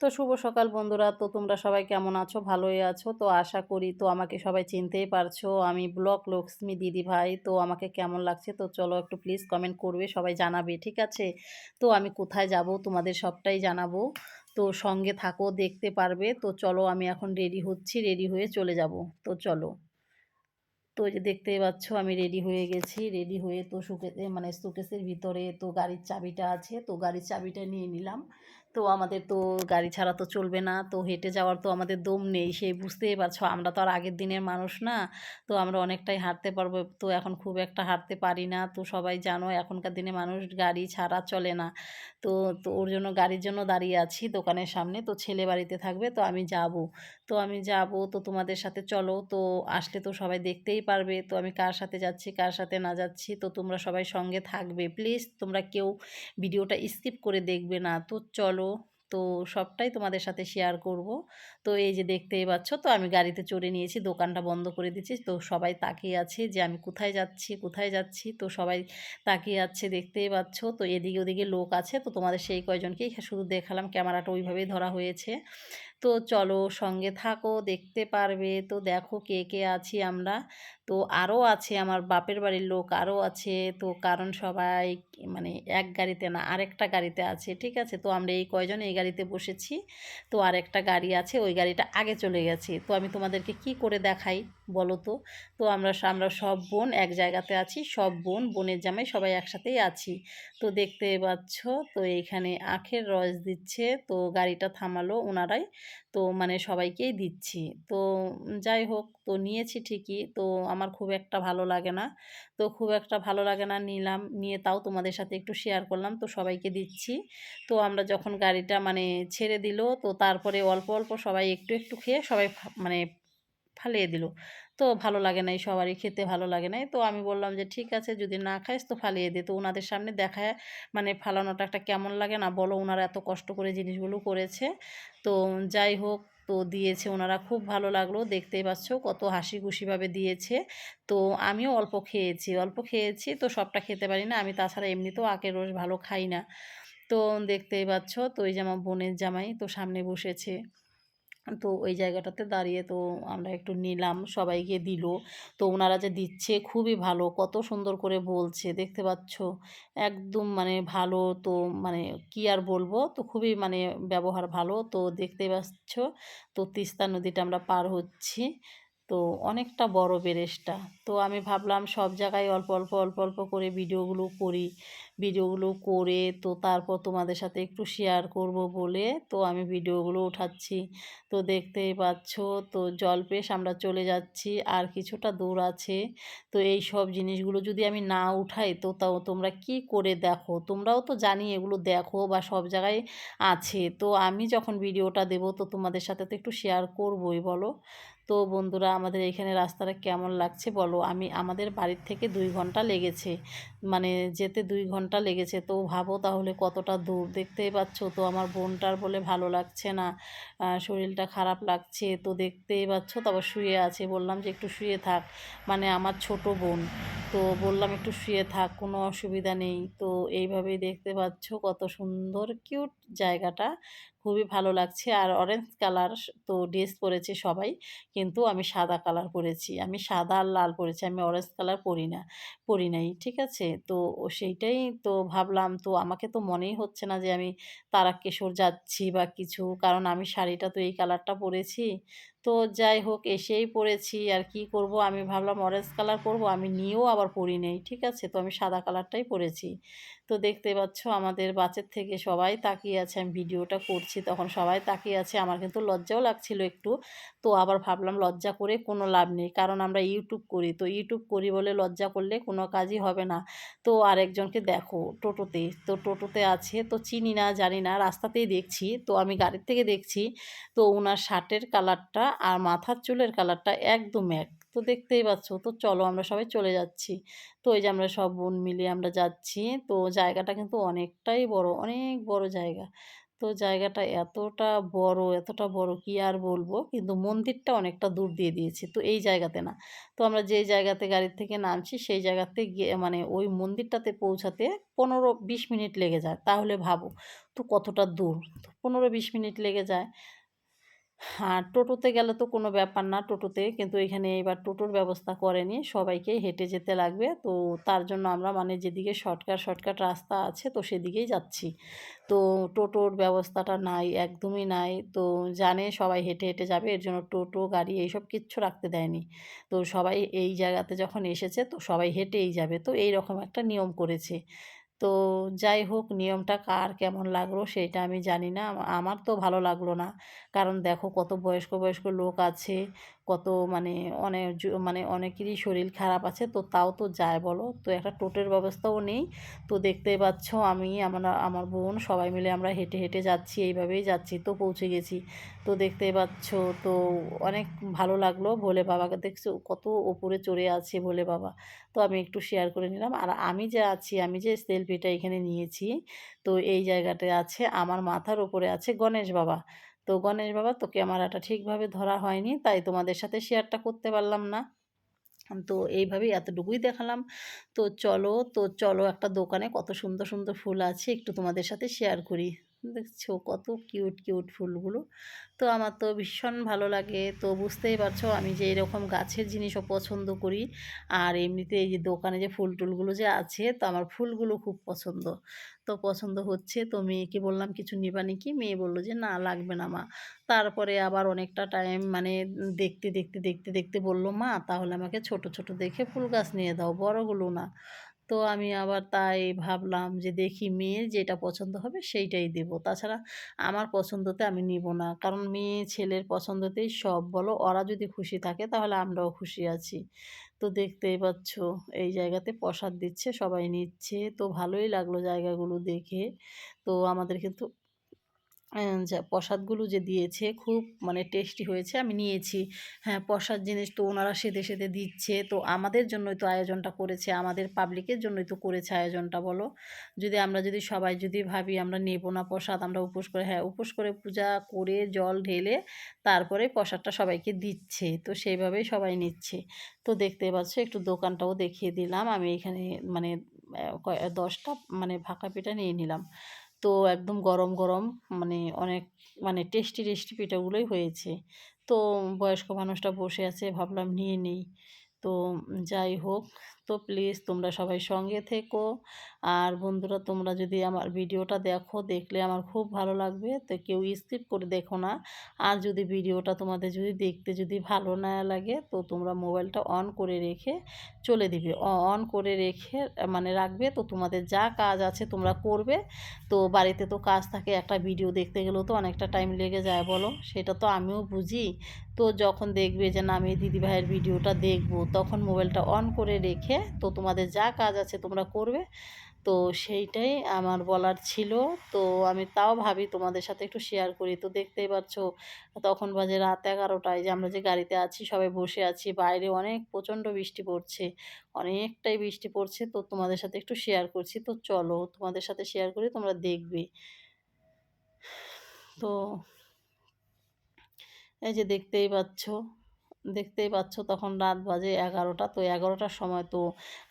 তো শুভ সকাল বন্ধুরা। তো তোমরা সবাই কেমন আছো? ভালোই আছো? তো আশা করি তো আমাকে সবাই চিনতেই পারছো। আমি ব্লগ লক্ষ্মী দিদিভাই। তো আমাকে কেমন লাগছে? তো চলো একটু প্লিজ কমেন্ট করবে, সবাই জানাবে, ঠিক আছে? তো আমি কোথায় যাব তোমাদের সবটাই জানাবো। তো সঙ্গে থাকো, দেখতে পারবে। তো চলো আমি এখন রেডি হচ্ছি, রেডি হয়ে চলে যাব। তো চলো। তো এই যে দেখতেই পাচ্ছ আমি রেডি হয়ে গেছি। রেডি হয়ে তো মানে শোকেসের ভিতরে তো গাড়ির চাবিটা আছে। তো গাড়ির চাবিটা নিয়ে নিলাম। তো আমাদের তো গাড়ি ছাড়া তো চলবে না। তো হেঁটে যাওয়ার তো আমাদের দম নেই। সেই বুঝতেই পারছো আমরা তো আর আগের দিনের মানুষ না। তো আমরা অনেকটাই হাঁটতে পারবো। তো এখন খুব একটা হাঁটতে পারি না। তো সবাই জানো এখনকার দিনে মানুষ গাড়ি ছাড়া চলে না। তো তো ওর জন্য গাড়ির জন্য দাঁড়িয়ে আছি দোকানের সামনে। তো ছেলে বাড়িতে থাকবে, তো আমি যাব। তো আমি যাব, তো তোমাদের সাথে চলো। তো আসলে তো সবাই দেখতেই পারবে তো আমি কার সাথে যাচ্ছি কার সাথে না যাচ্ছি। তো তোমরা সবাই সঙ্গে থাকবে প্লিজ, তোমরা কেউ ভিডিওটা স্কিপ করে দেখবে না। তো চলো। তো সবটাই তোমাদের সাথে শেয়ার করব। তো এই যে দেখতেই পাচ্ছ তো আমি গাড়িতে চড়ে নিয়েছি, দোকানটা বন্ধ করে দিচ্ছি। তো সবাই তাকিয়ে আছে যে আমি কোথায় যাচ্ছি কোথায় যাচ্ছি। তো সবাই তাকিয়ে আছে, দেখতেই পাচ্ছ। তো এদিকে ওদিকে লোক আছে, তো তোমাদের সেই কয়জনকেই শুধু দেখালাম, ক্যামেরাটা ওইভাবেই ধরা হয়েছে। তো চলো সঙ্গে থাকো, দেখতে পারবে। তো দেখো কে কে আছি আমরা। তো আরও আছে আমার বাপের বাড়ির লোক, আরও আছে। তো কারণ সবাই মানে এক গাড়িতে না, আরেকটা গাড়িতে আছে, ঠিক আছে? তো আমরা এই কয়জন এই গাড়িতে বসেছি। তো আরেকটা গাড়ি আছে, ওই গাড়িটা আগে চলে গেছে। তো আমি তোমাদেরকে কি করে দেখাই বলো তো? তো আমরা সব বোন এক জায়গাতে আছি, সব বোনের জামাই সবাই একসাথেই আছি। তো দেখতে পাচ্ছ তো এইখানে আখের রস দিচ্ছে। তো গাড়িটা থামালো ওনারাই। তো মানে সবাইকেই দিচ্ছি। তো যাই হোক, তো নিয়েছি ঠিকই। তো আমার খুব একটা ভালো লাগে না। তো খুব একটা ভালো লাগে না, নিলাম। নিয়ে তাও তোমাদের সাথে একটু শেয়ার করলাম। তো সবাইকে দিচ্ছি। তো আমরা যখন গাড়িটা মানে ছেড়ে দিল, তো তারপরে অল্প অল্প সবাই একটু একটু খেয়ে সবাই মানে ফালিয়ে দিল। তো ভালো লাগে নাই, সবারই খেতে ভালো লাগে নাই। তো আমি বললাম যে ঠিক আছে, যদি না খাইস তো ফালিয়ে দে। তো ওনাদের সামনে দেখায় মানে ফালানোটা একটা কেমন লাগে না বলো? ওনারা এত কষ্ট করে জিনিসগুলো করেছে। তো যাই হোক, তো দিয়েছে ওনারা, খুব ভালো লাগলো। দেখতেই পাচ্ছ কত হাসি খুশিভাবে দিয়েছে। তো আমিও অল্প খেয়েছি, অল্প খেয়েছি। তো সবটা খেতে পারি না আমি, তাছাড়া এমনিতেও আখের রস ভালো খাই না। তো দেখতেই পাচ্ছ তো এই যে আমার বোনের জামাই তো সামনে বসেছে। তো ওই জায়গাটাতে দাঁড়িয়ে তো আমরা একটু নিলাম, সবাইকে দিল। তো ওনারা যে দিচ্ছে খুবই ভালো, কত সুন্দর করে বলছে, দেখতে পাচ্ছ একদম মানে ভালো। তো মানে কি আর বলবো, তো খুবই মানে ব্যবহার ভালো। তো দেখতেই পাচ্ছ তো তিস্তা নদীটা আমরা পার হচ্ছি। তো অনেকটা বড় ব্যারেজটা। তো আমি ভাবলাম সব জায়গায় অল্প অল্প অল্প অল্প করে ভিডিওগুলো করি। ভিডিওগুলো করে তো তারপর তোমাদের সাথে একটু শেয়ার করব বলে তো আমি ভিডিওগুলো উঠাচ্ছি। তো দেখতেই পাচ্ছ তো জলপেশ আমরা চলে যাচ্ছি, আর কিছুটা দূর আছে। তো এই সব জিনিসগুলো যদি আমি না উঠাই তো তাও তোমরা কি করে দেখো? তোমরাও তো জানি এগুলো দেখো বা সব জায়গায় আছে। তো আমি যখন ভিডিওটা দেব তো তোমাদের সাথে তো একটু শেয়ার করবই বলো? তো বন্ধুরা আমাদের এখানে রাস্তাটা কেমন লাগছে বলো? আমাদের বাড়ির থেকে 2 ঘন্টা লেগেছে, মানে যেতে 2 ঘন্টা লেগেছে। তো ভাবো তাহলে কতটা দূর। দেখতেই পাচ্ছ তো আমার বোনটার বলে ভালো লাগছে না, শরীরটা খারাপ লাগছে। তো দেখতেই পাচ্ছ তারপর শুয়ে আছে, বললাম যে একটু শুয়ে থাক, মানে আমার ছোট বোন। তো বললাম একটু শুয়ে থাক, কোনো অসুবিধা নেই। তো এইভাবেই দেখতে পাচ্ছ কত সুন্দর কিউট জায়গাটা, খুবই ভালো লাগছে। আর অরেঞ্জ কালার তো ড্রেস পরেছে সবাই, কিন্তু আমি সাদা কালার পরেছি, আমি সাদা আর লাল পরেছি, আমি অরেঞ্জ কালার পরি নাই, ঠিক আছে? তো সেইটাই তো ভাবলাম, তো আমাকে তো মনেই হচ্ছে না যে আমি তারকেশ্বর যাচ্ছি বা কিছু, কারণ আমি শাড়িটা তো এই কালারটা পরেছি। তো যাই হোক এসেই পরেছি, আর কি করব, আমি ভাবলাম অরেঞ্জ কালার পরব, আমি নিয়েও আবার পরি নাই, ঠিক আছে? তো আমি সাদা কালারটাই পরেছি। তো দেখতে পাচ্ছ আমাদের বাসের থেকে সবাই তাকিয়ে আছে, আমি ভিডিওটা করছি তখন সবাই তাকিয়ে আছে। আমার কিন্তু লজ্জাও লাগছিল একটু। তো আবার ভাবলাম লজ্জা করে কোনো লাভ নেই, কারণ আমরা ইউটিউব করি। তো ইউটিউব করি বলে লজ্জা করলে কোনো কাজই হবে না। তো আরেকজনকে দেখো টোটোতে, তো টোটোতে আছে, তো চিনি না জানি না, রাস্তাতেই দেখছি। তো আমি গাড়ির থেকে দেখছি তো ওনার শার্টের কালারটা আর মাথার চুলের কালারটা একদম এক। তো দেখতেই পাচ্ছ। তো চলো আমরা সবাই চলে যাচ্ছি। তো এই যে আমরা সব বোন মিলে আমরা যাচ্ছি। তো জায়গাটা কিন্তু অনেকটাই বড়, অনেক বড় জায়গা। তো তো জায়গাটা এতটা বড় কি আর বলবো। কিন্তু মন্দিরটা অনেকটা দূর দিয়ে দিয়েছে। তো এই জায়গাতে না। তো আমরা যেই জায়গাতে গাড়ির থেকে নামছি সেই জায়গাতে গিয়ে মানে ওই মন্দিরটাতে পৌঁছাতে ১৫-২০ মিনিট লেগে যায়। তাহলে ভাবো তো কতটা দূর। তো ১৫-২০ মিনিট লেগে যায়। আর টোটোতে গেলে তো কোনো ব্যাপার না টোটোতে। কিন্তু এখানে এবার টোটোর ব্যবস্থা করেনি। সবাইকেই হেঁটে যেতে লাগবে। তো তার জন্য আমরা মানে যেদিকে শর্টকাট রাস্তা আছে তো সেদিকেই যাচ্ছি। তো টোটোর ব্যবস্থাটা নাই, একদমই নাই। তো জানে সবাই হেঁটে যাবে। এর জন্য টোটো, গাড়ি এইসব কিচ্ছু রাখতে দেয়নি। তো সবাই এই জায়গাতে যখন এসেছে তো সবাই হেঁটেই যাবে। তো এইরকম একটা নিয়ম করেছে। তো যাই হোক নিয়মটা কার কেমন লাগলো সেইটা আমি জানি না। আমার তো ভালো লাগলো না। কারণ দেখো কত বয়স্ক লোক আছে, কত মানে মানে অনেকেরই শরীর খারাপ আছে তো তাও তো যায় বলো। তো একটা টোটোর ব্যবস্থাও নেই। তো দেখতেই পাচ্ছ আমার বোন সবাই মিলে আমরা হেঁটে যাচ্ছি এইভাবেই যাচ্ছি তো পৌঁছে গেছি। তো দেখতেই পাচ্ছ তো অনেক ভালো লাগলো। ভোলে বাবাকে দেখছো কত ওপরে চড়ে আছে ভোলে বাবা। তো আমি একটু শেয়ার করে নিলাম। আর আমি যে সেলফিটা এখানে নিয়েছি, তো এই জায়গাটায় আছে আমার মাথার উপরে আছে গণেশ বাবা। তো গণেশ বাবা তো ক্যামেরাটা ঠিকভাবে ধরা হয়নি, তাই তোমাদের সাথে শেয়ারটা করতে পারলাম না। তো এইভাবেই এতটুকুই দেখালাম। তো চলো একটা দোকানে কত সুন্দর ফুল আছে একটু তোমাদের সাথে শেয়ার করি। দেখছো কত কিউট ফুলগুলো। তো আমার তো ভীষণ ভালো লাগে। তো বুঝতেই পারছো আমি যে এরকম গাছের জিনিসও পছন্দ করি। আর এমনিতে এই যে দোকানে যে ফুল-টুলগুলো যে আছে তো আমার ফুলগুলো খুব পছন্দ। তো পছন্দ হচ্ছে তো মেয়েকে বললাম, "কিছু নিবা নাকি?" মেয়ে বলল যে, "না লাগবে না মা।" তারপরে আবার অনেকটা টাইম মানে দেখতে বলল, "মা তাহলে আমাকে ছোট দেখে ফুল গাছ নিয়ে দাও, বড়গুলো না।" তো আমি আবার তাই ভাবলাম যে দেখি মেয়ের যেটা পছন্দ হবে সেইটাই দেব। তাছাড়া আমার পছন্দতে আমি নিব না। কারণ মেয়ে ছেলের পছন্দতেই সব বলো। ওরা যদি খুশি থাকে তাহলে আমরাও খুশি আছি। তো দেখতেই পাচ্ছ এই জায়গাতে প্রসাদ দিচ্ছে, সবাই নিচ্ছে। তো ভালোই লাগলো জায়গাগুলো দেখে। তো আমাদের কিন্তু যা প্রসাদগুলো যে দিয়েছে খুব মানে টেস্টি হয়েছে। আমি নিয়েছি। হ্যাঁ, প্রসাদ জিনিস তো ওনারা সেধে দিচ্ছে। তো আমাদের জন্যই তো আয়োজনটা করেছে। আমাদের পাবলিকের জন্যই তো করেছে আয়োজনটা বলো। আমরা যদি সবাই যদি ভাবি আমরা নেব না প্রসাদ, আমরা উপোস করে হ্যাঁ, উপোস করে পূজা করে জল ঢেলে তারপরে প্রসাদটা সবাইকে দিচ্ছে। তো সেইভাবেই সবাই নিচ্ছে। তো দেখতেই পাচ্ছ একটু দোকানটাও দেখিয়ে দিলাম। আমি এখানে মানে ১০ টা মানে ভাপা পিঠা নিয়ে নিলাম। তো একদম গরম মানে অনেক মানে টেস্টি পিঠাগুলোই হয়েছে। তো বয়স্ক মানুষটা বসে আছে ভাবলাম নিয়ে নেই। তো যাই হোক, তো প্লিজ তোমরা সবাই সঙ্গে থেকো। আর বন্ধুরা তোমরা যদি আমার ভিডিওটা দেখো, দেখলে আমার খুব ভালো লাগবে। তো কেউ স্কিপ করে দেখো না। আর যদি ভিডিওটা তোমাদের যদি দেখতে যদি ভালো না লাগে তো তোমরা মোবাইলটা অন করে রেখে চলে দিবে। অন করে রেখে মানে রাখবে। তো তোমাদের যা কাজ আছে তোমরা করবে। তো বাড়িতে তো কাজ থাকে, একটা ভিডিও দেখতে গেলেও তো অনেকটা টাইম লেগে যায় বলো। সেটা তো আমিও বুঝি। তো যখন দেখবে যে না আমি দিদিভাইয়ের ভিডিওটা দেখব তখন মোবাইলটা অন করে রেখে তো তোমাদের যা কাজ আছে তোমরা করবে। তো সেইটাই আমার বলার ছিল। তো আমি তাও ভাবি তোমাদের সাথে একটু শেয়ার করি। তো দেখতেই পাচ্ছ তখন বাজে রাত ১১টায় যে আমরা যে গাড়িতে আছি সবাই বসে আছি। বাইরে অনেক প্রচণ্ড বৃষ্টি পড়ছে। অনেকটাই বৃষ্টি পড়ছে। তো তোমাদের সাথে একটু শেয়ার করছি। তো চলো তোমাদের সাথে শেয়ার করি তোমরা দেখবে। তো এই যে দেখতেই পাচ্ছ তখন রাত বাজে ১১টা। তো ১১টার সময় তো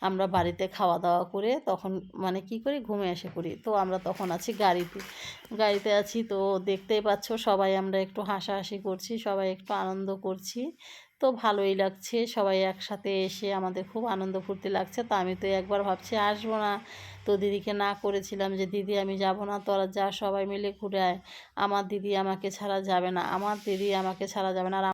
আমরা বাড়িতে খাওয়া-দাওয়া করে তখন মানে কী করি ঘুমে এসে পড়ি। তো আমরা তখন আছি গাড়িতে আছি। তো দেখতেই পাচ্ছ সবাই আমরা একটু হাসাহাসি করছি, সবাই একটু আনন্দ করছি। তো ভালোই লাগছে। সবাই একসাথে এসে আমাদের খুব আনন্দ ফুর্তি লাগছে। তো আমি তো একবার ভাবছি আসবো না। তো দিদিকে না করেছিলাম যে, "দিদি আমি যাব না, তোরা যা সবাই মিলে ঘুরে আয়।" আমার দিদি আমাকে ছাড়া যাবে না। আর